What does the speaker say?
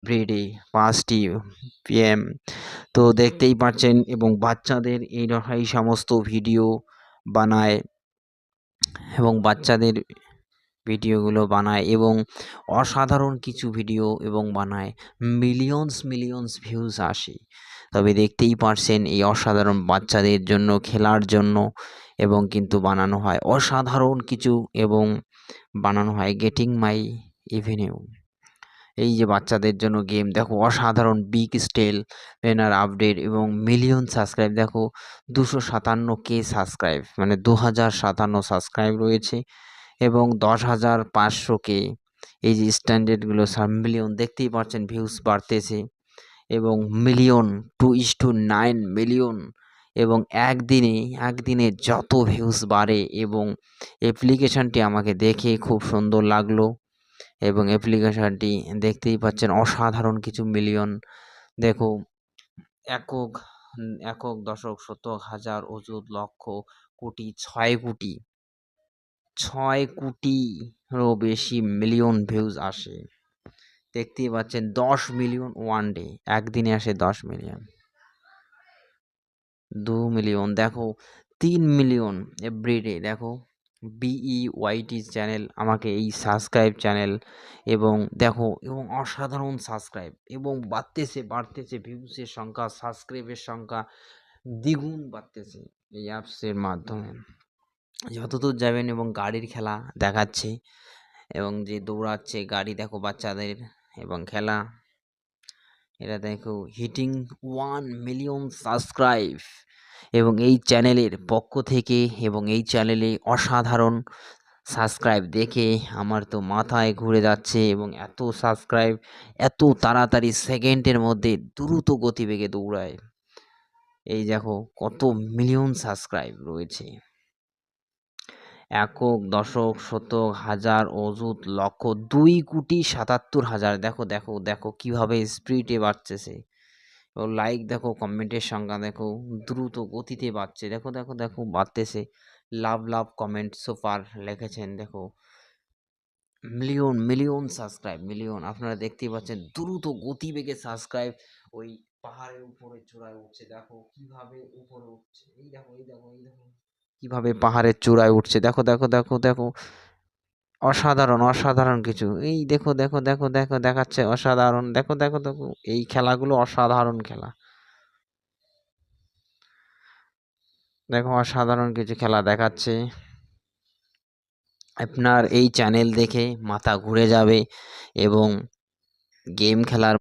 Everyday 5টি PM। তো দেখতেই পাচ্ছেন এবং বাচ্চাদের এই সমস্ত ভিডিও বানায় এবং বাচ্চাদের ভিডিওগুলো বানায় এবং অসাধারণ কিছু ভিডিও এবং বানায় মিলিয়নস ভিউজ আসে। তবে দেখতেই পারছেন এই অসাধারণ বাচ্চাদের জন্য খেলার জন্য এবং কিন্তু বানানো হয় অসাধারণ কিছু এবং বানানো হয় গেটিং মাই এভিনিউ। এই যে বাচ্চাদের জন্য গেম দেখো অসাধারণ বিগ স্টেল এনার আপডেট এবং মিলিয়ন সাবস্ক্রাইব দেখো 257K সাবস্ক্রাইব মানে 2057 সাবস্ক্রাইব রয়েছে এবং 10,500K এই যে স্ট্যান্ডার্ডগুলো মিলিয়ন দেখতেই পাচ্ছেন ভিউজ বাড়তেছে এবং মিলিয়ন 2:9 মিলিয়ন এবং একদিনে যত ভিউজ বাড়ে এবং অ্যাপ্লিকেশনটি আমাকে দেখে খুব সুন্দর লাগলো এবং অ্যাপ্লিকেশনটি দেখতেই পাচ্ছেন অসাধারণ কিছু মিলিয়ন দেখো একক একক দশক শতক হাজার অযুত লক্ষ কোটি 6 কোটিরও বেশি মিলিয়ন ভিউজ আসে। দেখতেই পাচ্ছেন 10 মিলিয়ন ওয়ান ডে একদিনে আসে 10 মিলিয়ন 2 মিলিয়ন দেখো 3 মিলিয়ন এভরিডে দেখো BEYT চ্যানেল আমাকে এই সাবস্ক্রাইব চ্যানেল এবং দেখো এবং অসাধারণ সাবস্ক্রাইব এবং বাড়তেছে ভিউসের সংখ্যা সাবস্ক্রাইবের সংখ্যা দ্বিগুণ বাড়তেছে এই অ্যাপসের মাধ্যমে। যতদূর যাবেন এবং গাড়ির খেলা দেখাচ্ছে এবং যে দৌড়াচ্ছে গাড়ি দেখো বাচ্চাদের এবং খেলা এটা দেখো হিটিং 1 মিলিয়ন সাবস্ক্রাইব এবং এই চ্যানেলের পক্ষ থেকে এবং এই চ্যানেলে অসাধারণ সাবস্ক্রাইব দেখে আমার তো মাথায় ঘুরে যাচ্ছে এবং এত সাবস্ক্রাইব এত তাড়াতাড়ি সেকেন্ডের মধ্যে দ্রুত গতিবেগে দৌড়ায়। এই দেখো কত মিলিয়ন সাবস্ক্রাইব রয়েছে একক দশক শতক হাজার অযুত লক্ষ 2,77,000 দেখো দেখো দেখো কিভাবে স্পিডে বাড়তেছে ও লাইক দেখো কমেন্টের সংখ্যা দেখো দ্রুত গতিতে বাড়ছে দেখো দেখো দেখো বাড়তেছে লাভ কমেন্ট সুপার লিখেছেন দেখো মিলিয়ন সাবস্ক্রাইব মিলিয়ন আপনারা দেখতেই পাচ্ছেন দ্রুত গতিবেগে সাবস্ক্রাইব ওই পাহাড়ের উপরে চূড়ায় উঠছে দেখো কিভাবে উপরে উঠছে এই দেখো কিভাবে পাহাড়ের চূড়ায় উঠছে দেখো দেখো দেখো দেখো অসাধারণ কিছু এই দেখো দেখো দেখো দেখো দেখাচ্ছে অসাধারণ দেখো দেখো দেখো এই খেলাগুলো অসাধারণ খেলা দেখো অসাধারণ কিছু খেলা দেখাচ্ছে আপনার এই চ্যানেল দেখে মাথা ঘুরে যাবে এবং গেম খেলার